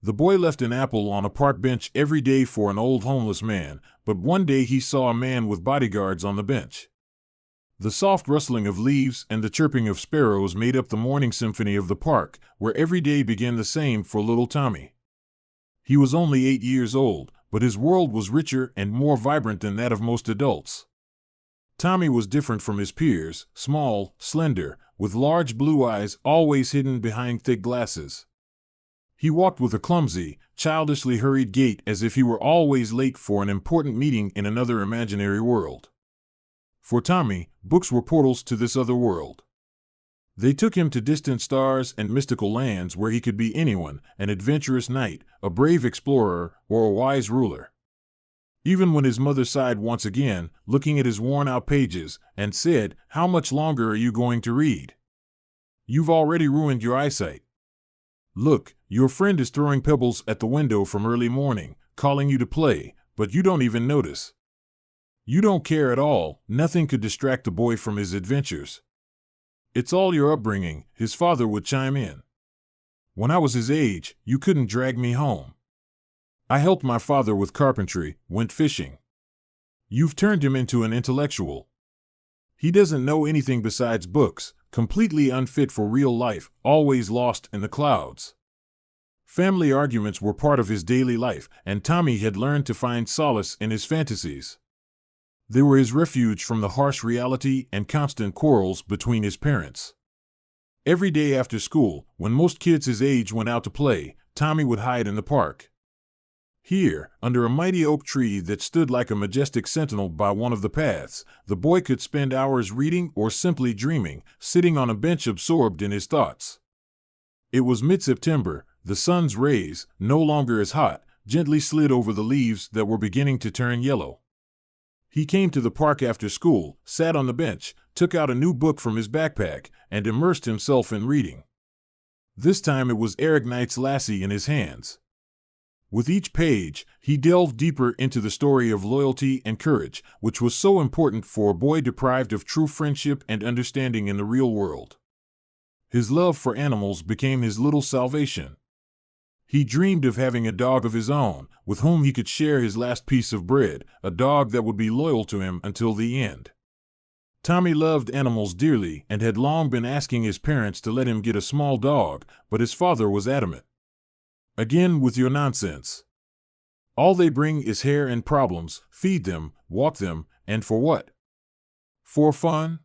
The boy left an apple on a park bench every day for an old homeless man, but one day he saw a man with bodyguards on the bench. The soft rustling of leaves and the chirping of sparrows made up the morning symphony of the park, where every day began the same for little Tommy. He was only 8 years old, but his world was richer and more vibrant than that of most adults. Tommy was different from his peers, small, slender, with large blue eyes always hidden behind thick glasses. He walked with a clumsy, childishly hurried gait as if he were always late for an important meeting in another imaginary world. For Tommy, books were portals to this other world. They took him to distant stars and mystical lands where he could be anyone, an adventurous knight, a brave explorer, or a wise ruler. Even when his mother sighed once again, looking at his worn-out pages, and said, "How much longer are you going to read? You've already ruined your eyesight. Look, your friend is throwing pebbles at the window from early morning, calling you to play, but you don't even notice. You don't care at all." Nothing could distract the boy from his adventures. "It's all your upbringing," his father would chime in. "When I was his age, you couldn't drag me home. I helped my father with carpentry, went fishing. You've turned him into an intellectual. He doesn't know anything besides books, completely unfit for real life, always lost in the clouds." Family arguments were part of his daily life, and Tommy had learned to find solace in his fantasies. They were his refuge from the harsh reality and constant quarrels between his parents. Every day after school, when most kids his age went out to play, Tommy would hide in the park. Here, under a mighty oak tree that stood like a majestic sentinel by one of the paths, the boy could spend hours reading or simply dreaming, sitting on a bench absorbed in his thoughts. It was mid-September. The sun's rays, no longer as hot, gently slid over the leaves that were beginning to turn yellow. He came to the park after school, sat on the bench, took out a new book from his backpack, and immersed himself in reading. This time it was Eric Knight's Lassie in his hands. With each page, he delved deeper into the story of loyalty and courage, which was so important for a boy deprived of true friendship and understanding in the real world. His love for animals became his little salvation. He dreamed of having a dog of his own, with whom he could share his last piece of bread, a dog that would be loyal to him until the end. Tommy loved animals dearly and had long been asking his parents to let him get a small dog, but his father was adamant. "Again with your nonsense. All they bring is hair and problems. Feed them, walk them, and for what? For fun?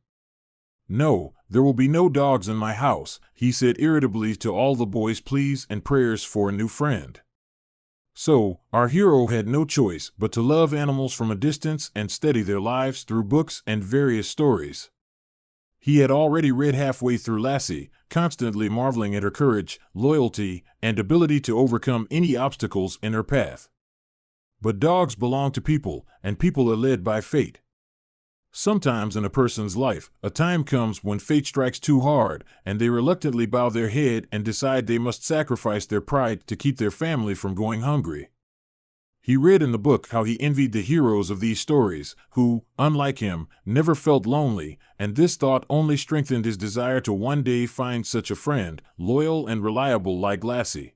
No, there will be no dogs in my house," he said irritably to all the boys' pleas and prayers for a new friend. So, our hero had no choice but to love animals from a distance and study their lives through books and various stories. He had already read halfway through Lassie, constantly marveling at her courage, loyalty, and ability to overcome any obstacles in her path. But dogs belong to people, and people are led by fate. Sometimes in a person's life, a time comes when fate strikes too hard, and they reluctantly bow their head and decide they must sacrifice their pride to keep their family from going hungry. He read in the book how he envied the heroes of these stories, who, unlike him, never felt lonely, and this thought only strengthened his desire to one day find such a friend, loyal and reliable like Lassie.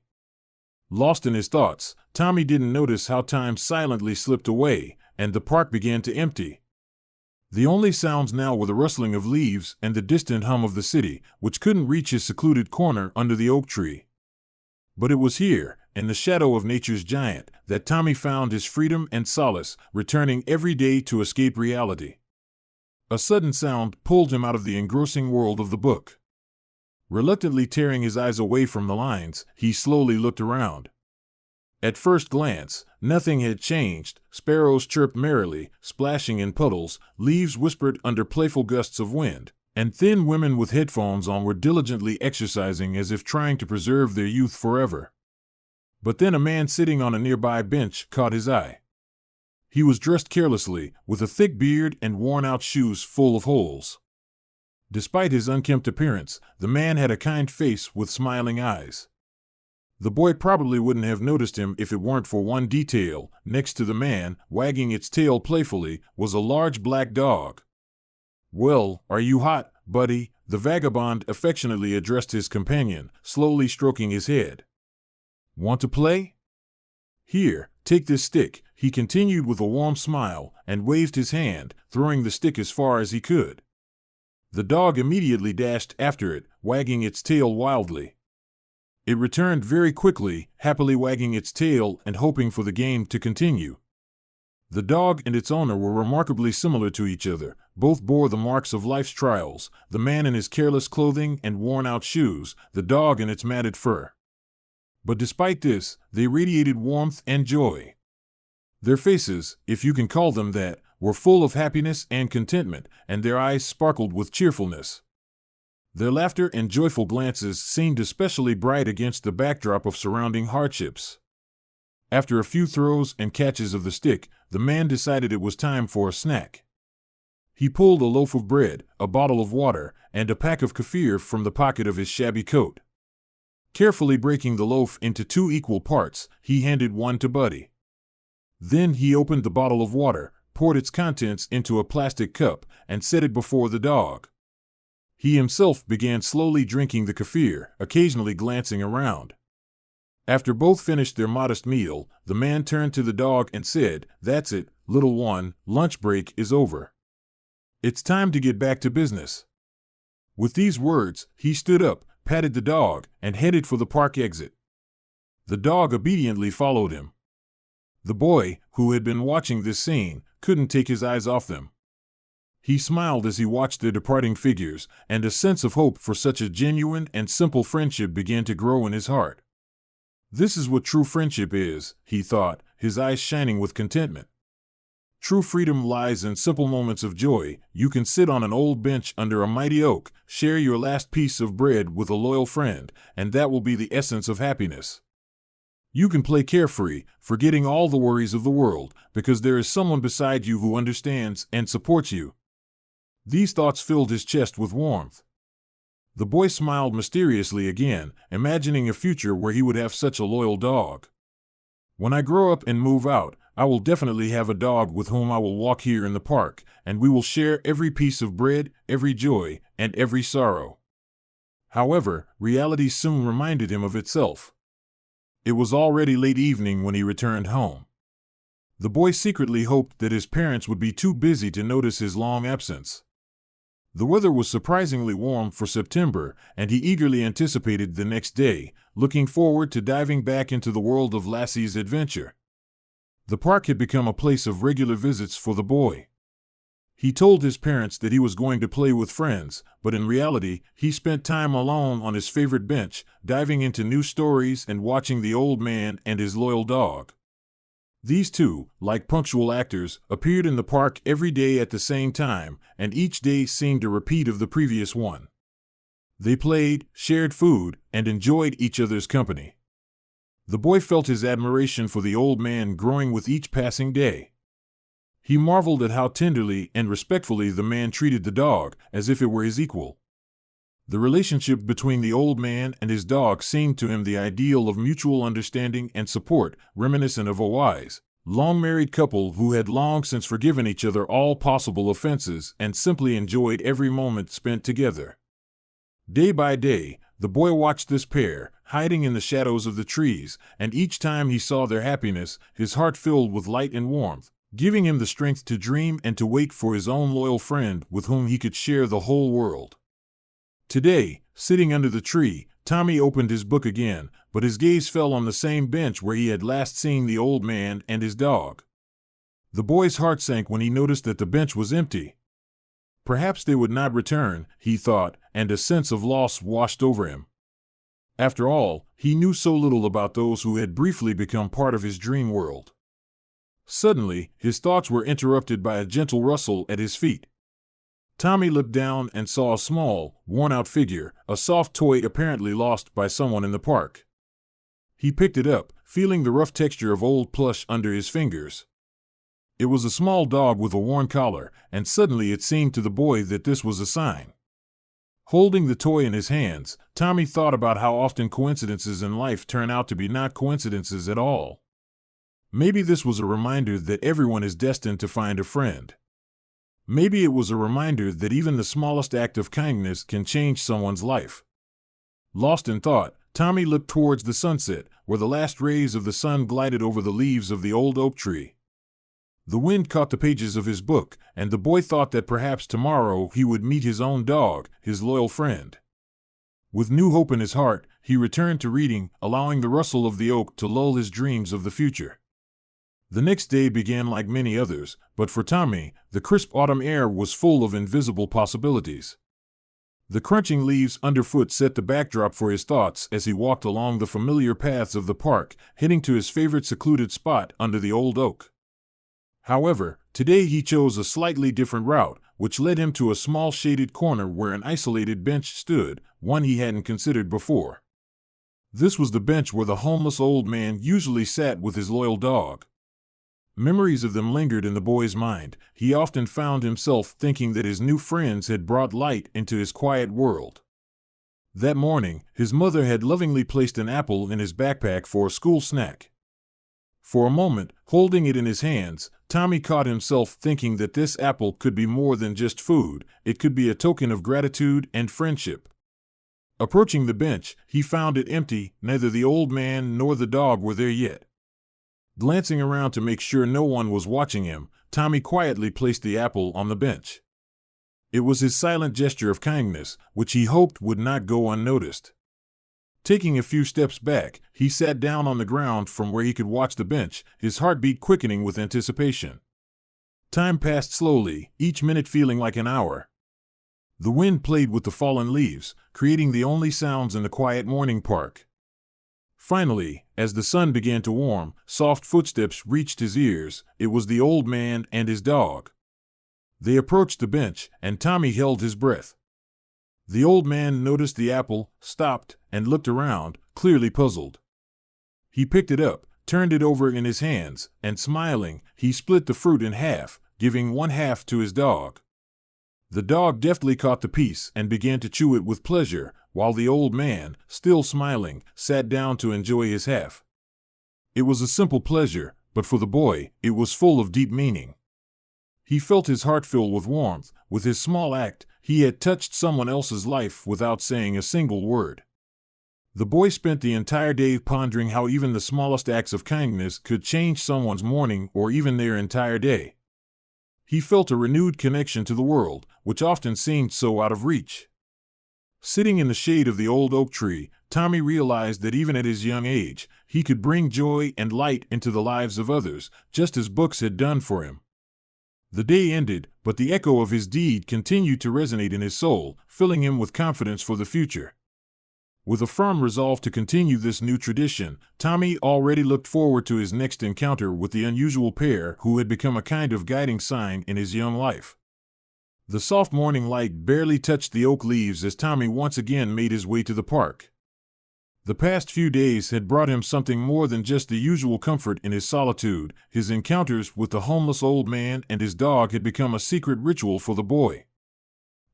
Lost in his thoughts, Tommy didn't notice how time silently slipped away, and the park began to empty. The only sounds now were the rustling of leaves and the distant hum of the city, which couldn't reach his secluded corner under the oak tree. But it was here, in the shadow of nature's giant, that Tommy found his freedom and solace, returning every day to escape reality. A sudden sound pulled him out of the engrossing world of the book. Reluctantly tearing his eyes away from the lines, he slowly looked around. At first glance, nothing had changed. Sparrows chirped merrily, splashing in puddles, leaves whispered under playful gusts of wind, and thin women with headphones on were diligently exercising as if trying to preserve their youth forever. But then a man sitting on a nearby bench caught his eye. He was dressed carelessly, with a thick beard and worn-out shoes full of holes. Despite his unkempt appearance, the man had a kind face with smiling eyes. The boy probably wouldn't have noticed him if it weren't for one detail. Next to the man, wagging its tail playfully, was a large black dog. "Well, are you hot, buddy?" the vagabond affectionately addressed his companion, slowly stroking his head. Want to play? Here, take this stick, he continued with a warm smile, and waved his hand, throwing the stick as far as he could. The dog immediately dashed after it, wagging its tail wildly. It returned very quickly, happily wagging its tail and hoping for the game to continue. The dog and its owner were remarkably similar to each other. Both bore the marks of life's trials, the man in his careless clothing and worn-out shoes, the dog in its matted fur. But despite this, they radiated warmth and joy. Their faces, if you can call them that, were full of happiness and contentment, and their eyes sparkled with cheerfulness. Their laughter and joyful glances seemed especially bright against the backdrop of surrounding hardships. After a few throws and catches of the stick, the man decided it was time for a snack. He pulled a loaf of bread, a bottle of water, and a pack of kefir from the pocket of his shabby coat. Carefully breaking the loaf into 2 equal parts, he handed one to Buddy. Then he opened the bottle of water, poured its contents into a plastic cup, and set it before the dog. He himself began slowly drinking the kefir, occasionally glancing around. After both finished their modest meal, the man turned to the dog and said, "That's it, little one, lunch break is over. It's time to get back to business." With these words, he stood up, patted the dog, and headed for the park exit. The dog obediently followed him. The boy, who had been watching this scene, couldn't take his eyes off them. He smiled as he watched their departing figures, and a sense of hope for such a genuine and simple friendship began to grow in his heart. This is what true friendship is, he thought, his eyes shining with contentment. True freedom lies in simple moments of joy. You can sit on an old bench under a mighty oak, share your last piece of bread with a loyal friend, and that will be the essence of happiness. You can play carefree, forgetting all the worries of the world, because there is someone beside you who understands and supports you. These thoughts filled his chest with warmth. The boy smiled mysteriously again, imagining a future where he would have such a loyal dog. "When I grow up and move out, I will definitely have a dog with whom I will walk here in the park, and we will share every piece of bread, every joy, and every sorrow." However, reality soon reminded him of itself. It was already late evening when he returned home. The boy secretly hoped that his parents would be too busy to notice his long absence. The weather was surprisingly warm for September, and he eagerly anticipated the next day, looking forward to diving back into the world of Lassie's adventure. The park had become a place of regular visits for the boy. He told his parents that he was going to play with friends, but in reality, he spent time alone on his favorite bench, diving into new stories and watching the old man and his loyal dog. These two, like punctual actors, appeared in the park every day at the same time, and each day seemed a repeat of the previous one. They played, shared food, and enjoyed each other's company. The boy felt his admiration for the old man growing with each passing day. He marveled at how tenderly and respectfully the man treated the dog, as if it were his equal. The relationship between the old man and his dog seemed to him the ideal of mutual understanding and support, reminiscent of a wise, long-married couple who had long since forgiven each other all possible offenses and simply enjoyed every moment spent together. Day by day, the boy watched this pair, hiding in the shadows of the trees, and each time he saw their happiness, his heart filled with light and warmth, giving him the strength to dream and to wait for his own loyal friend with whom he could share the whole world. Today, sitting under the tree, Tommy opened his book again, but his gaze fell on the same bench where he had last seen the old man and his dog. The boy's heart sank when he noticed that the bench was empty. Perhaps they would not return, he thought, and a sense of loss washed over him. After all, he knew so little about those who had briefly become part of his dream world. Suddenly, his thoughts were interrupted by a gentle rustle at his feet. Tommy looked down and saw a small, worn-out figure, a soft toy apparently lost by someone in the park. He picked it up, feeling the rough texture of old plush under his fingers. It was a small dog with a worn collar, and suddenly it seemed to the boy that this was a sign. Holding the toy in his hands, Tommy thought about how often coincidences in life turn out to be not coincidences at all. Maybe this was a reminder that everyone is destined to find a friend. Maybe it was a reminder that even the smallest act of kindness can change someone's life. Lost in thought, Tommy looked towards the sunset, where the last rays of the sun glided over the leaves of the old oak tree. The wind caught the pages of his book, and the boy thought that perhaps tomorrow he would meet his own dog, his loyal friend. With new hope in his heart, he returned to reading, allowing the rustle of the oak to lull his dreams of the future. The next day began like many others, but for Tommy, the crisp autumn air was full of invisible possibilities. The crunching leaves underfoot set the backdrop for his thoughts as he walked along the familiar paths of the park, heading to his favorite secluded spot under the old oak. However, today he chose a slightly different route, which led him to a small shaded corner where an isolated bench stood, one he hadn't considered before. This was the bench where the homeless old man usually sat with his loyal dog. Memories of them lingered in the boy's mind. He often found himself thinking that his new friends had brought light into his quiet world. That morning, his mother had lovingly placed an apple in his backpack for a school snack. For a moment, holding it in his hands, Tommy caught himself thinking that this apple could be more than just food. It could be a token of gratitude and friendship. Approaching the bench, he found it empty. Neither the old man nor the dog were there yet. Glancing around to make sure no one was watching him, Tommy quietly placed the apple on the bench. It was his silent gesture of kindness, which he hoped would not go unnoticed. Taking a few steps back, he sat down on the ground from where he could watch the bench, his heartbeat quickening with anticipation. Time passed slowly, each minute feeling like an hour. The wind played with the fallen leaves, creating the only sounds in the quiet morning park. Finally, as the sun began to warm, soft footsteps reached his ears. It was the old man and his dog. They approached the bench, and Tommy held his breath. The old man noticed the apple, stopped, and looked around, clearly puzzled. He picked it up, turned it over in his hands, and smiling, he split the fruit in half, giving one half to his dog. The dog deftly caught the piece and began to chew it with pleasure, while the old man, still smiling, sat down to enjoy his half. It was a simple pleasure, but for the boy, it was full of deep meaning. He felt his heart fill with warmth. With his small act, he had touched someone else's life without saying a single word. The boy spent the entire day pondering how even the smallest acts of kindness could change someone's morning or even their entire day. He felt a renewed connection to the world, which often seemed so out of reach. Sitting in the shade of the old oak tree, Tommy realized that even at his young age, he could bring joy and light into the lives of others, just as books had done for him. The day ended, but the echo of his deed continued to resonate in his soul, filling him with confidence for the future. With a firm resolve to continue this new tradition, Tommy already looked forward to his next encounter with the unusual pair who had become a kind of guiding sign in his young life. The soft morning light barely touched the oak leaves as Tommy once again made his way to the park. The past few days had brought him something more than just the usual comfort in his solitude. His encounters with the homeless old man and his dog had become a secret ritual for the boy.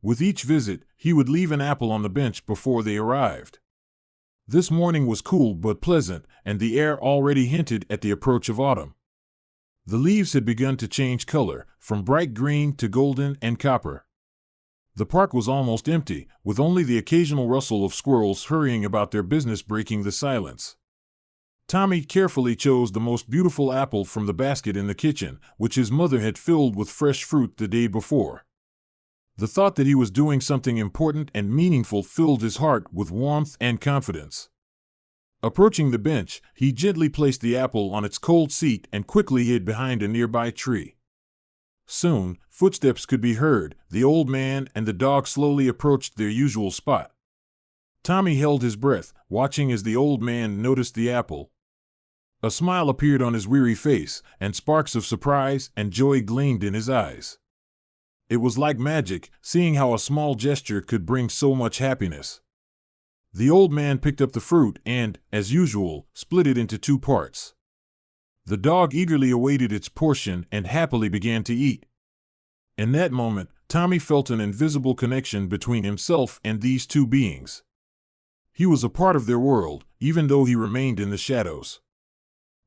With each visit, he would leave an apple on the bench before they arrived. This morning was cool but pleasant, and the air already hinted at the approach of autumn. The leaves had begun to change color, from bright green to golden and copper. The park was almost empty, with only the occasional rustle of squirrels hurrying about their business breaking the silence. Tommy carefully chose the most beautiful apple from the basket in the kitchen, which his mother had filled with fresh fruit the day before. The thought that he was doing something important and meaningful filled his heart with warmth and confidence. Approaching the bench, he gently placed the apple on its cold seat and quickly hid behind a nearby tree. Soon, footsteps could be heard. The old man and the dog slowly approached their usual spot. Tommy held his breath, watching as the old man noticed the apple. A smile appeared on his weary face, and sparks of surprise and joy gleamed in his eyes. It was like magic, seeing how a small gesture could bring so much happiness. The old man picked up the fruit and, as usual, split it into 2 parts. The dog eagerly awaited its portion and happily began to eat. In that moment, Tommy felt an invisible connection between himself and these 2 beings. He was a part of their world, even though he remained in the shadows.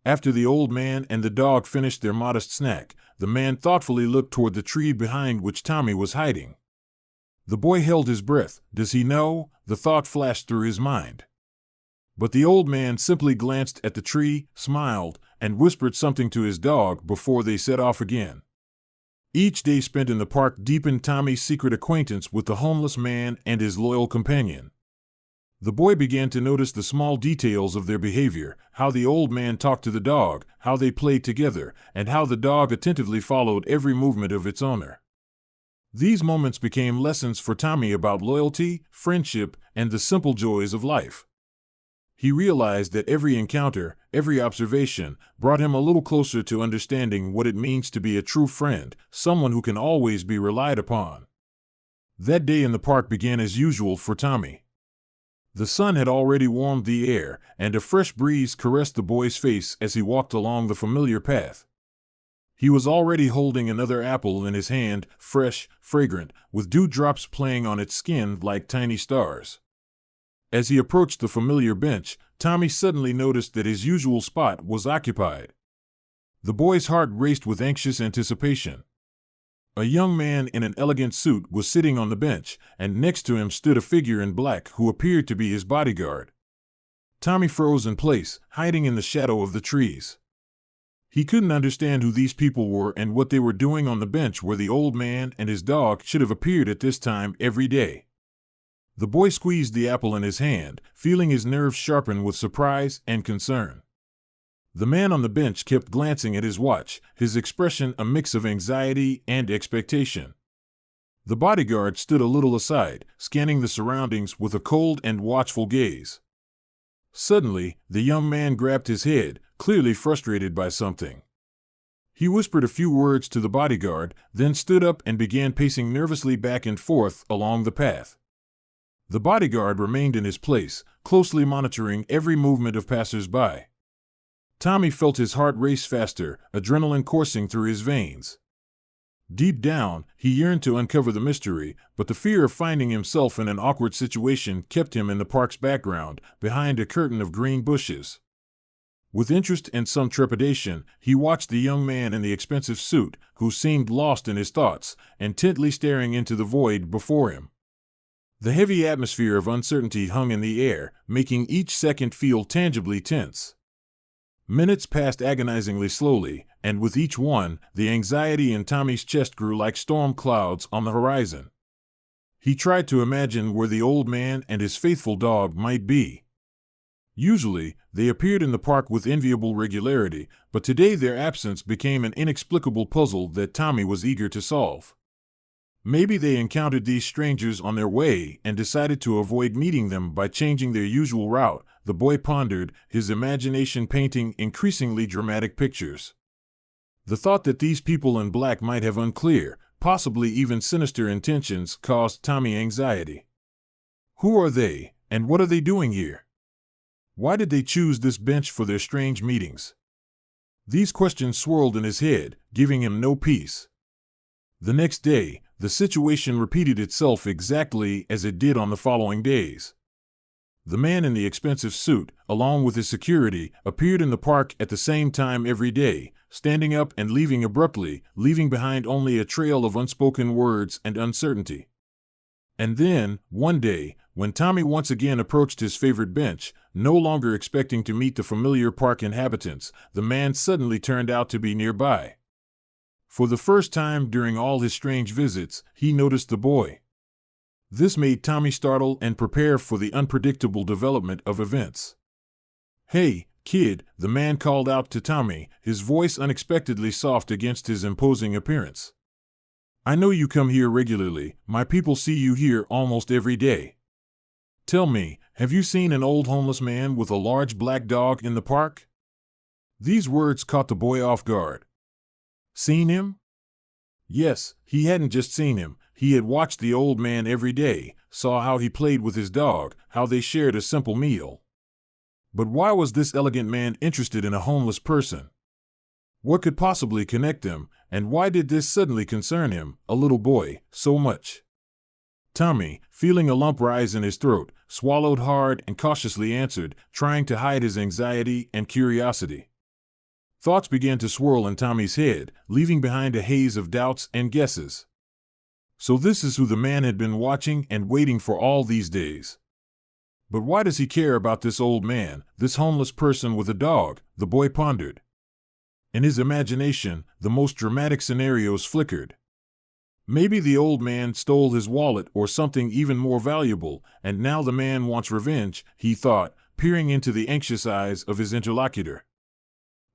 After the old man and the dog finished their modest snack, the man thoughtfully looked toward the tree behind which Tommy was hiding. The boy held his breath. Does he know? The thought flashed through his mind. But the old man simply glanced at the tree, smiled, and whispered something to his dog before they set off again. Each day spent in the park deepened Tommy's secret acquaintance with the homeless man and his loyal companion. The boy began to notice the small details of their behavior, how the old man talked to the dog, how they played together, and how the dog attentively followed every movement of its owner. These moments became lessons for Tommy about loyalty, friendship, and the simple joys of life. He realized that every encounter, every observation, brought him a little closer to understanding what it means to be a true friend, someone who can always be relied upon. That day in the park began as usual for Tommy. The sun had already warmed the air, and a fresh breeze caressed the boy's face as he walked along the familiar path. He was already holding another apple in his hand, fresh, fragrant, with dewdrops playing on its skin like tiny stars. As he approached the familiar bench, Tommy suddenly noticed that his usual spot was occupied. The boy's heart raced with anxious anticipation. A young man in an elegant suit was sitting on the bench, and next to him stood a figure in black who appeared to be his bodyguard. Tommy froze in place, hiding in the shadow of the trees. He couldn't understand who these people were and what they were doing on the bench where the old man and his dog should have appeared at this time every day. The boy squeezed the apple in his hand, feeling his nerves sharpen with surprise and concern. The man on the bench kept glancing at his watch, his expression a mix of anxiety and expectation. The bodyguard stood a little aside, scanning the surroundings with a cold and watchful gaze. Suddenly, the young man grabbed his head, clearly frustrated by something. He whispered a few words to the bodyguard, then stood up and began pacing nervously back and forth along the path. The bodyguard remained in his place, closely monitoring every movement of passers-by. Tommy felt his heart race faster, adrenaline coursing through his veins. Deep down, he yearned to uncover the mystery, but the fear of finding himself in an awkward situation kept him in the park's background, behind a curtain of green bushes. With interest and some trepidation, he watched the young man in the expensive suit, who seemed lost in his thoughts, intently staring into the void before him. The heavy atmosphere of uncertainty hung in the air, making each second feel tangibly tense. Minutes passed agonizingly slowly, and with each one, the anxiety in Tommy's chest grew like storm clouds on the horizon. He tried to imagine where the old man and his faithful dog might be. Usually, they appeared in the park with enviable regularity, but today their absence became an inexplicable puzzle that Tommy was eager to solve. Maybe they encountered these strangers on their way and decided to avoid meeting them by changing their usual route, the boy pondered, his imagination painting increasingly dramatic pictures. The thought that these people in black might have unclear, possibly even sinister intentions caused Tommy anxiety. Who are they, and what are they doing here? Why did they choose this bench for their strange meetings? These questions swirled in his head, giving him no peace. The next day, the situation repeated itself exactly as it did on the following days. The man in the expensive suit, along with his security, appeared in the park at the same time every day, standing up and leaving abruptly, leaving behind only a trail of unspoken words and uncertainty. And then, one day, when Tommy once again approached his favorite bench, no longer expecting to meet the familiar park inhabitants, the man suddenly turned out to be nearby. For the first time during all his strange visits, he noticed the boy. This made Tommy startle and prepare for the unpredictable development of events. "Hey, kid," the man called out to Tommy, his voice unexpectedly soft against his imposing appearance. "I know you come here regularly, my people see you here almost every day. Tell me, have you seen an old homeless man with a large black dog in the park?" These words caught the boy off guard. Seen him? Yes, he hadn't just seen him, he had watched the old man every day, saw how he played with his dog, how they shared a simple meal. But why was this elegant man interested in a homeless person? What could possibly connect them, and why did this suddenly concern him, a little boy, so much? Tommy, feeling a lump rise in his throat, swallowed hard and cautiously answered, trying to hide his anxiety and curiosity. Thoughts began to swirl in Tommy's head, leaving behind a haze of doubts and guesses. So this is who the man had been watching and waiting for all these days. But why does he care about this old man, this homeless person with a dog? The boy pondered. In his imagination, the most dramatic scenarios flickered. Maybe the old man stole his wallet or something even more valuable, and now the man wants revenge, he thought, peering into the anxious eyes of his interlocutor.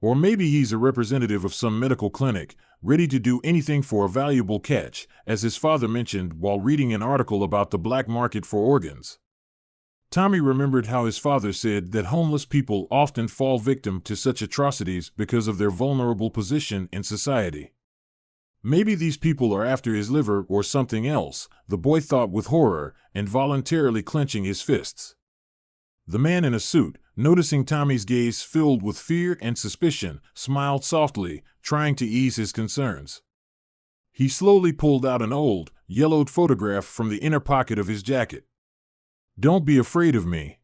Or maybe he's a representative of some medical clinic, ready to do anything for a valuable catch, as his father mentioned while reading an article about the black market for organs. Tommy remembered how his father said that homeless people often fall victim to such atrocities because of their vulnerable position in society. Maybe these people are after his liver or something else, the boy thought with horror, involuntarily clenching his fists. The man in a suit, noticing Tommy's gaze filled with fear and suspicion, smiled softly, trying to ease his concerns. He slowly pulled out an old, yellowed photograph from the inner pocket of his jacket. "Don't be afraid of me.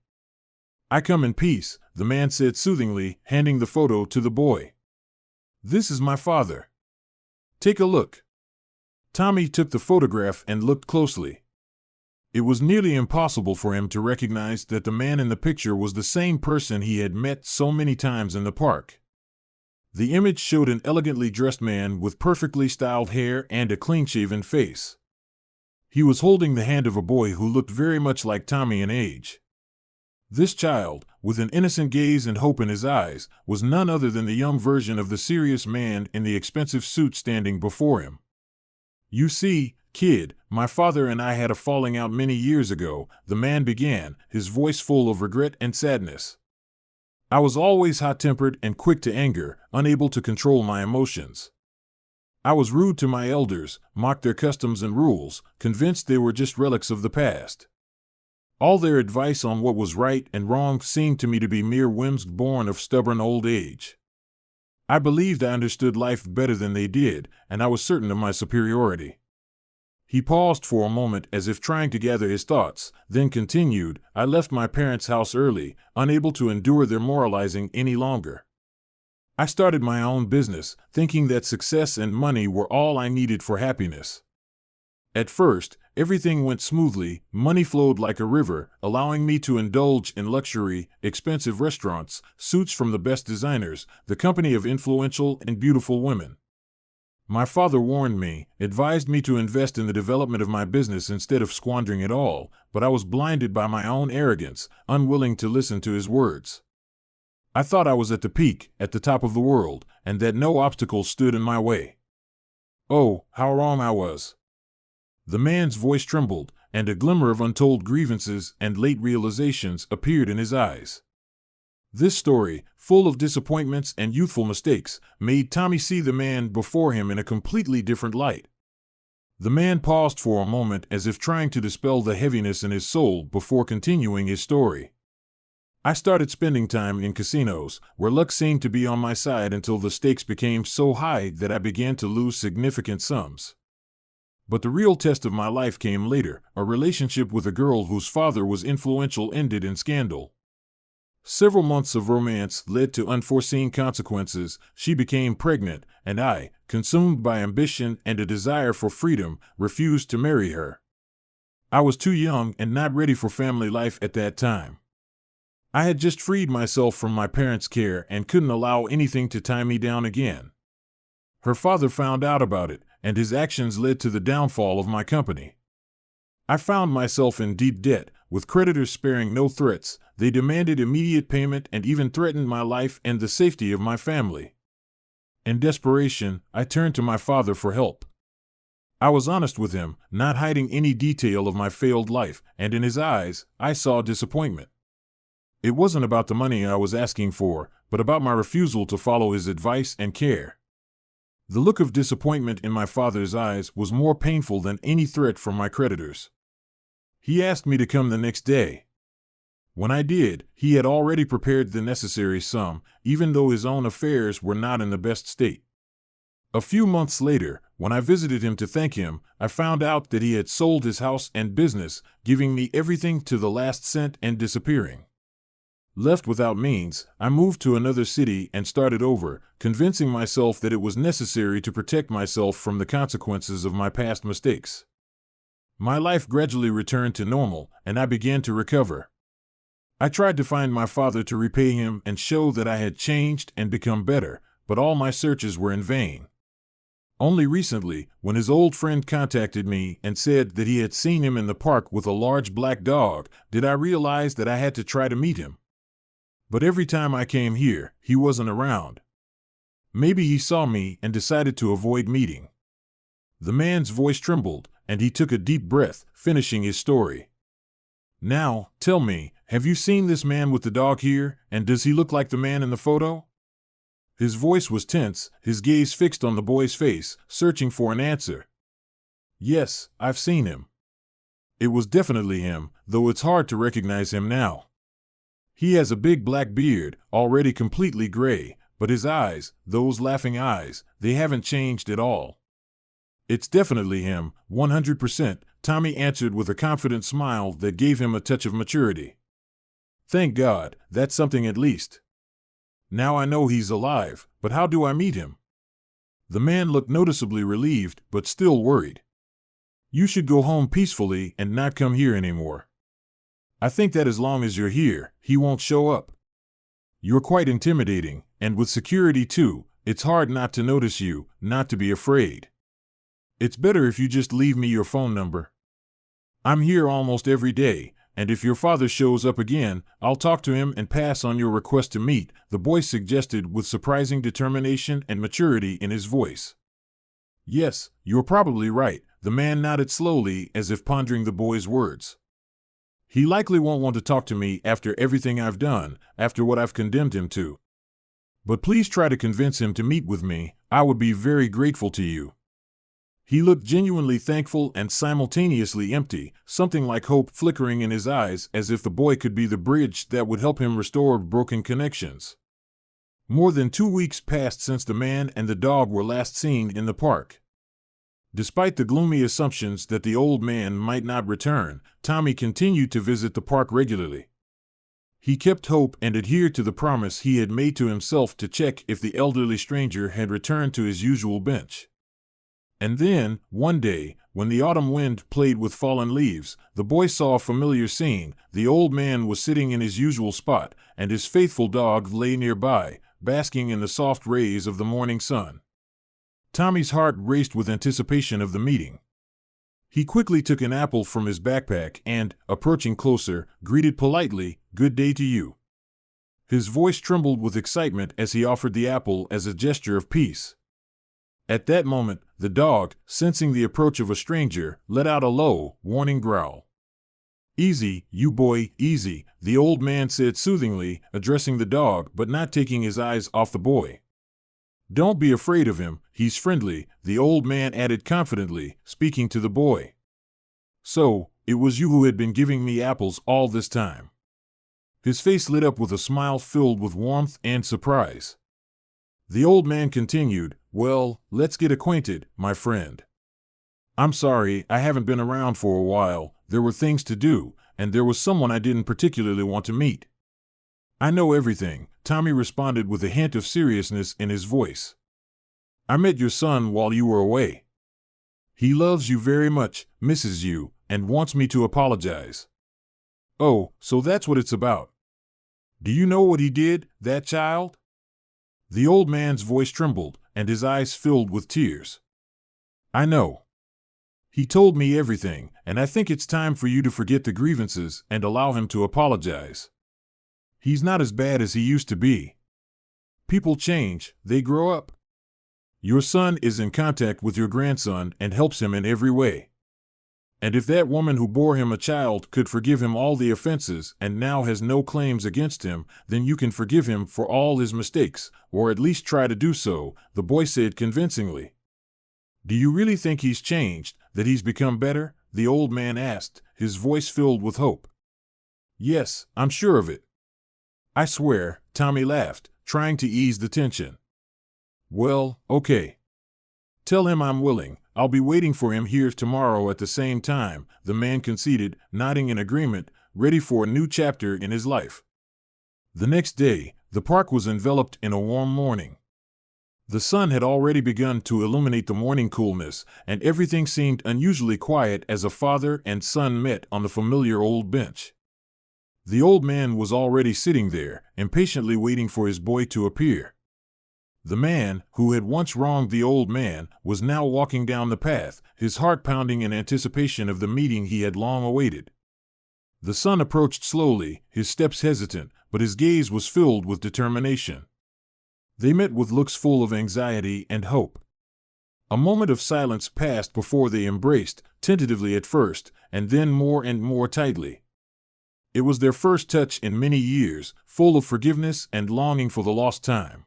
I come in peace," the man said soothingly, handing the photo to the boy. "This is my father. Take a look." Tommy took the photograph and looked closely. It was nearly impossible for him to recognize that the man in the picture was the same person he had met so many times in the park. The image showed an elegantly dressed man with perfectly styled hair and a clean-shaven face. He was holding the hand of a boy who looked very much like Tommy in age. This child, with an innocent gaze and hope in his eyes, was none other than the young version of the serious man in the expensive suit standing before him. "You see, kid, my father and I had a falling out many years ago," the man began, his voice full of regret and sadness. "I was always hot-tempered and quick to anger, unable to control my emotions. I was rude to my elders, mocked their customs and rules, convinced they were just relics of the past. All their advice on what was right and wrong seemed to me to be mere whims born of stubborn old age. I believed I understood life better than they did, and I was certain of my superiority." He paused for a moment as if trying to gather his thoughts, then continued, "I left my parents' house early, unable to endure their moralizing any longer. I started my own business, thinking that success and money were all I needed for happiness. At first, everything went smoothly, money flowed like a river, allowing me to indulge in luxury, expensive restaurants, suits from the best designers, the company of influential and beautiful women. My father warned me, advised me to invest in the development of my business instead of squandering it all, but I was blinded by my own arrogance, unwilling to listen to his words. I thought I was at the peak, at the top of the world, and that no obstacle stood in my way. Oh, how wrong I was." The man's voice trembled, and a glimmer of untold grievances and late realizations appeared in his eyes. This story, full of disappointments and youthful mistakes, made Tommy see the man before him in a completely different light. The man paused for a moment as if trying to dispel the heaviness in his soul before continuing his story. "I started spending time in casinos, where luck seemed to be on my side until the stakes became so high that I began to lose significant sums. But the real test of my life came later. A relationship with a girl whose father was influential ended in scandal. Several months of romance led to unforeseen consequences. She became pregnant, and I, consumed by ambition and a desire for freedom, refused to marry her. I was too young and not ready for family life at that time. I had just freed myself from my parents' care and couldn't allow anything to tie me down again. Her father found out about it, and his actions led to the downfall of my company. I found myself in deep debt, with creditors sparing no threats. They demanded immediate payment and even threatened my life and the safety of my family. In desperation, I turned to my father for help. I was honest with him, not hiding any detail of my failed life, and in his eyes, I saw disappointment. It wasn't about the money I was asking for, but about my refusal to follow his advice and care. The look of disappointment in my father's eyes was more painful than any threat from my creditors. He asked me to come the next day. When I did, he had already prepared the necessary sum, even though his own affairs were not in the best state. A few months later, when I visited him to thank him, I found out that he had sold his house and business, giving me everything to the last cent and disappearing. Left without means, I moved to another city and started over, convincing myself that it was necessary to protect myself from the consequences of my past mistakes. My life gradually returned to normal, and I began to recover. I tried to find my father to repay him and show that I had changed and become better, but all my searches were in vain. Only recently, when his old friend contacted me and said that he had seen him in the park with a large black dog, did I realize that I had to try to meet him. But every time I came here, he wasn't around. Maybe he saw me and decided to avoid meeting. The man's voice trembled, and he took a deep breath, finishing his story. Now, tell me, have you seen this man with the dog here, and does he look like the man in the photo? His voice was tense, his gaze fixed on the boy's face, searching for an answer. Yes, I've seen him. It was definitely him, though it's hard to recognize him now. He has a big black beard, already completely gray, but his eyes, those laughing eyes, they haven't changed at all. It's definitely him, 100%, Tommy answered with a confident smile that gave him a touch of maturity. Thank God, that's something at least. Now I know he's alive, but how do I meet him? The man looked noticeably relieved, but still worried. You should go home peacefully and not come here anymore. I think that as long as you're here, he won't show up. You're quite intimidating, and with security too, it's hard not to notice you, not to be afraid. It's better if you just leave me your phone number. I'm here almost every day, and if your father shows up again, I'll talk to him and pass on your request to meet, the boy suggested with surprising determination and maturity in his voice. Yes, you're probably right, the man nodded slowly as if pondering the boy's words. He likely won't want to talk to me after everything I've done, after what I've condemned him to. But please try to convince him to meet with me, I would be very grateful to you. He looked genuinely thankful and simultaneously empty, something like hope flickering in his eyes as if the boy could be the bridge that would help him restore broken connections. More than 2 weeks passed since the man and the dog were last seen in the park. Despite the gloomy assumptions that the old man might not return, Tommy continued to visit the park regularly. He kept hope and adhered to the promise he had made to himself to check if the elderly stranger had returned to his usual bench. And then, one day, when the autumn wind played with fallen leaves, the boy saw a familiar scene. The old man was sitting in his usual spot, and his faithful dog lay nearby, basking in the soft rays of the morning sun. Tommy's heart raced with anticipation of the meeting. He quickly took an apple from his backpack and, approaching closer, greeted politely, "Good day to you." His voice trembled with excitement as he offered the apple as a gesture of peace. At that moment, the dog, sensing the approach of a stranger, let out a low, warning growl. "Easy, you boy, easy," the old man said soothingly, addressing the dog but not taking his eyes off the boy. "Don't be afraid of him, he's friendly," the old man added confidently, speaking to the boy. "So, it was you who had been giving me apples all this time." His face lit up with a smile filled with warmth and surprise. The old man continued, "Well, let's get acquainted, my friend. I'm sorry, I haven't been around for a while, there were things to do, and there was someone I didn't particularly want to meet." "I know everything," Tommy responded with a hint of seriousness in his voice. "I met your son while you were away. He loves you very much, misses you, and wants me to apologize." "Oh, so that's what it's about. Do you know what he did, that child?" The old man's voice trembled, and his eyes filled with tears. "I know. He told me everything, and I think it's time for you to forget the grievances and allow him to apologize. He's not as bad as he used to be. People change, they grow up. Your son is in contact with your grandson and helps him in every way. And if that woman who bore him a child could forgive him all the offenses and now has no claims against him, then you can forgive him for all his mistakes, or at least try to do so," the boy said convincingly. "Do you really think he's changed, that he's become better?" the old man asked, his voice filled with hope. "Yes, I'm sure of it." "I swear," Tommy laughed, trying to ease the tension. "Well, okay. Tell him I'm willing. I'll be waiting for him here tomorrow at the same time," the man conceded, nodding in agreement, ready for a new chapter in his life. The next day, the park was enveloped in a warm morning. The sun had already begun to illuminate the morning coolness, and everything seemed unusually quiet as a father and son met on the familiar old bench. The old man was already sitting there, impatiently waiting for his boy to appear. The man, who had once wronged the old man, was now walking down the path, his heart pounding in anticipation of the meeting he had long awaited. The son approached slowly, his steps hesitant, but his gaze was filled with determination. They met with looks full of anxiety and hope. A moment of silence passed before they embraced, tentatively at first, and then more and more tightly. It was their first touch in many years, full of forgiveness and longing for the lost time.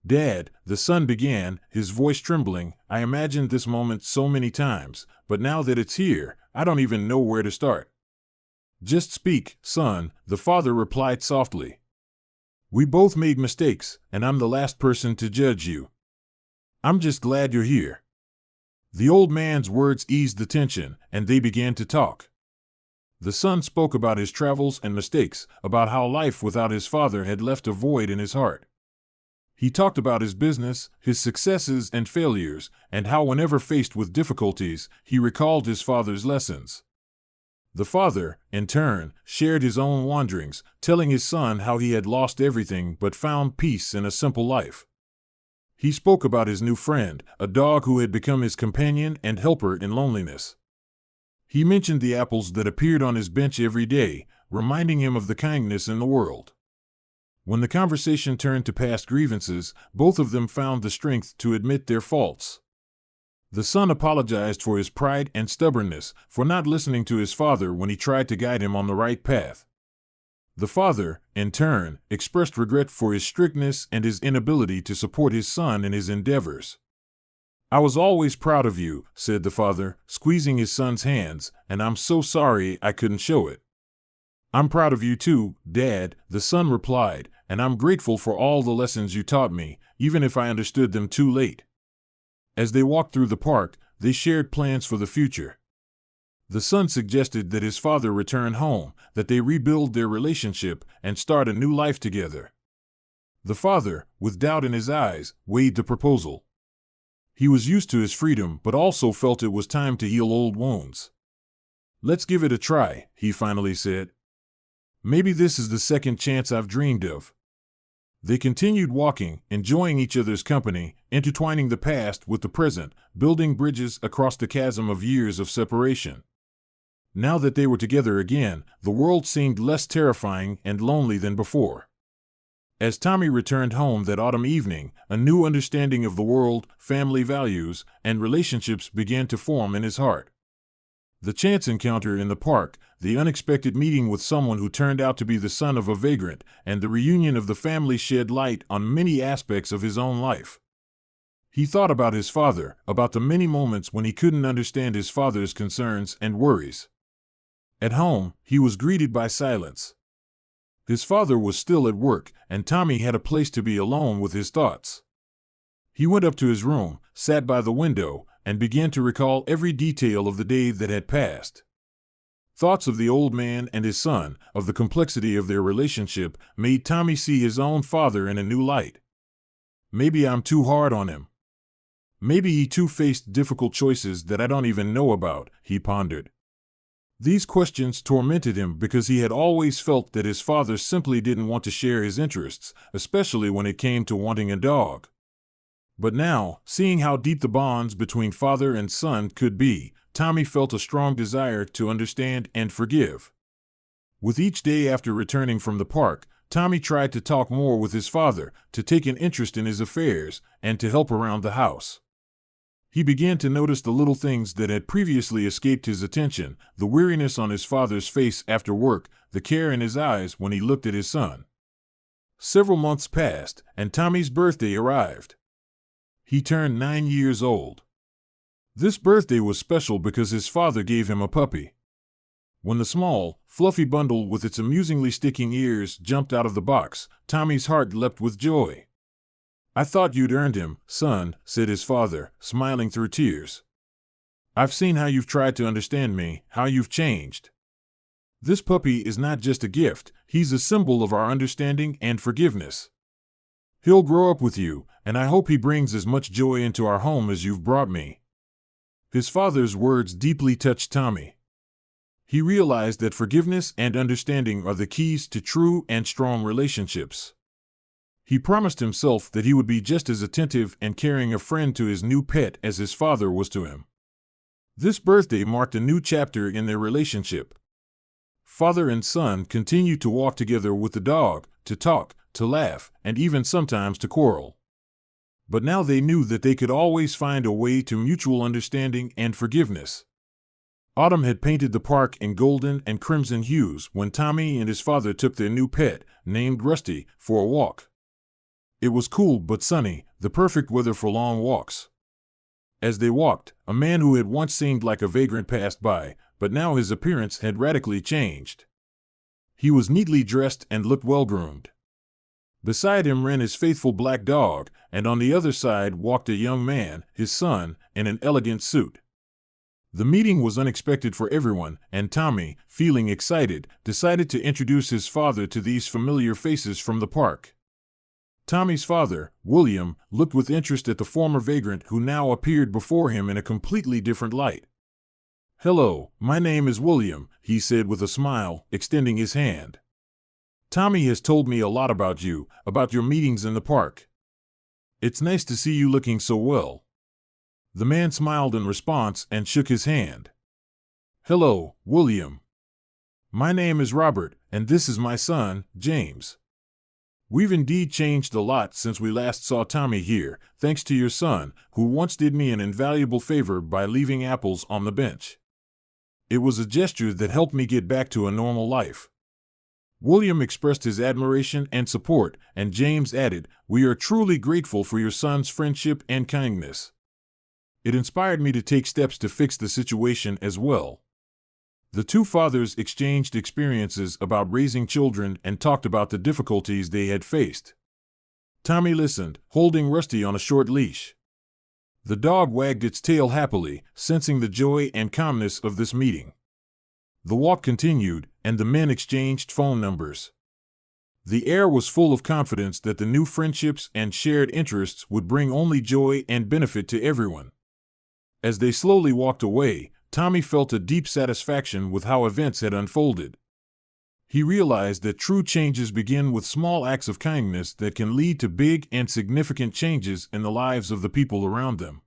"Dad," the son began, his voice trembling, "I imagined this moment so many times, but now that it's here, I don't even know where to start." "Just speak, son," the father replied softly. "We both made mistakes, and I'm the last person to judge you. I'm just glad you're here." The old man's words eased the tension, and they began to talk. The son spoke about his travels and mistakes, about how life without his father had left a void in his heart. He talked about his business, his successes and failures, and how whenever faced with difficulties, he recalled his father's lessons. The father, in turn, shared his own wanderings, telling his son how he had lost everything but found peace in a simple life. He spoke about his new friend, a dog who had become his companion and helper in loneliness. He mentioned the apples that appeared on his bench every day, reminding him of the kindness in the world. When the conversation turned to past grievances, both of them found the strength to admit their faults. The son apologized for his pride and stubbornness, for not listening to his father when he tried to guide him on the right path. The father, in turn, expressed regret for his strictness and his inability to support his son in his endeavors. "I was always proud of you," said the father, squeezing his son's hands, "and I'm so sorry I couldn't show it." "I'm proud of you too, Dad," the son replied, "and I'm grateful for all the lessons you taught me, even if I understood them too late." As they walked through the park, they shared plans for the future. The son suggested that his father return home, that they rebuild their relationship and start a new life together. The father, with doubt in his eyes, weighed the proposal. He was used to his freedom but also felt it was time to heal old wounds. "Let's give it a try," he finally said. "Maybe this is the second chance I've dreamed of." They continued walking, enjoying each other's company, intertwining the past with the present, building bridges across the chasm of years of separation. Now that they were together again, the world seemed less terrifying and lonely than before. As Tommy returned home that autumn evening, a new understanding of the world, family values, and relationships began to form in his heart. The chance encounter in the park, the unexpected meeting with someone who turned out to be the son of a vagrant, and the reunion of the family shed light on many aspects of his own life. He thought about his father, about the many moments when he couldn't understand his father's concerns and worries. At home, he was greeted by silence. His father was still at work, and Tommy had a place to be alone with his thoughts. He went up to his room, sat by the window, and began to recall every detail of the day that had passed. Thoughts of the old man and his son, of the complexity of their relationship, made Tommy see his own father in a new light. "Maybe I'm too hard on him. Maybe he too faced difficult choices that I don't even know about," he pondered. These questions tormented him because he had always felt that his father simply didn't want to share his interests, especially when it came to wanting a dog. But now, seeing how deep the bonds between father and son could be, Tommy felt a strong desire to understand and forgive. With each day after returning from the park, Tommy tried to talk more with his father, to take an interest in his affairs, and to help around the house. He began to notice the little things that had previously escaped his attention, the weariness on his father's face after work, the care in his eyes when he looked at his son. Several months passed, and Tommy's birthday arrived. He turned 9 years old. This birthday was special because his father gave him a puppy. When the small, fluffy bundle with its amusingly sticking ears jumped out of the box, Tommy's heart leapt with joy. "I thought you'd earned him, son," said his father, smiling through tears. "I've seen how you've tried to understand me, how you've changed. This puppy is not just a gift, he's a symbol of our understanding and forgiveness. He'll grow up with you, and I hope he brings as much joy into our home as you've brought me." His father's words deeply touched Tommy. He realized that forgiveness and understanding are the keys to true and strong relationships. He promised himself that he would be just as attentive and caring a friend to his new pet as his father was to him. This birthday marked a new chapter in their relationship. Father and son continued to walk together with the dog, to talk, to laugh, and even sometimes to quarrel. But now they knew that they could always find a way to mutual understanding and forgiveness. Autumn had painted the park in golden and crimson hues when Tommy and his father took their new pet, named Rusty, for a walk. It was cool but sunny, the perfect weather for long walks. As they walked, a man who had once seemed like a vagrant passed by, but now his appearance had radically changed. He was neatly dressed and looked well-groomed. Beside him ran his faithful black dog, and on the other side walked a young man, his son, in an elegant suit. The meeting was unexpected for everyone, and Tommy, feeling excited, decided to introduce his father to these familiar faces from the park. Tommy's father, William, looked with interest at the former vagrant who now appeared before him in a completely different light. "Hello, my name is William," he said with a smile, extending his hand. "Tommy has told me a lot about you, about your meetings in the park. It's nice to see you looking so well." The man smiled in response and shook his hand. "Hello, William. My name is Robert, and this is my son, James. We've indeed changed a lot since we last saw Tommy here, thanks to your son, who once did me an invaluable favor by leaving apples on the bench. It was a gesture that helped me get back to a normal life." William expressed his admiration and support, and James added, "We are truly grateful for your son's friendship and kindness. It inspired me to take steps to fix the situation as well." The two fathers exchanged experiences about raising children and talked about the difficulties they had faced. Tommy listened, holding Rusty on a short leash. The dog wagged its tail happily, sensing the joy and calmness of this meeting. The walk continued, and the men exchanged phone numbers. The air was full of confidence that the new friendships and shared interests would bring only joy and benefit to everyone. As they slowly walked away, Tommy felt a deep satisfaction with how events had unfolded. He realized that true changes begin with small acts of kindness that can lead to big and significant changes in the lives of the people around them.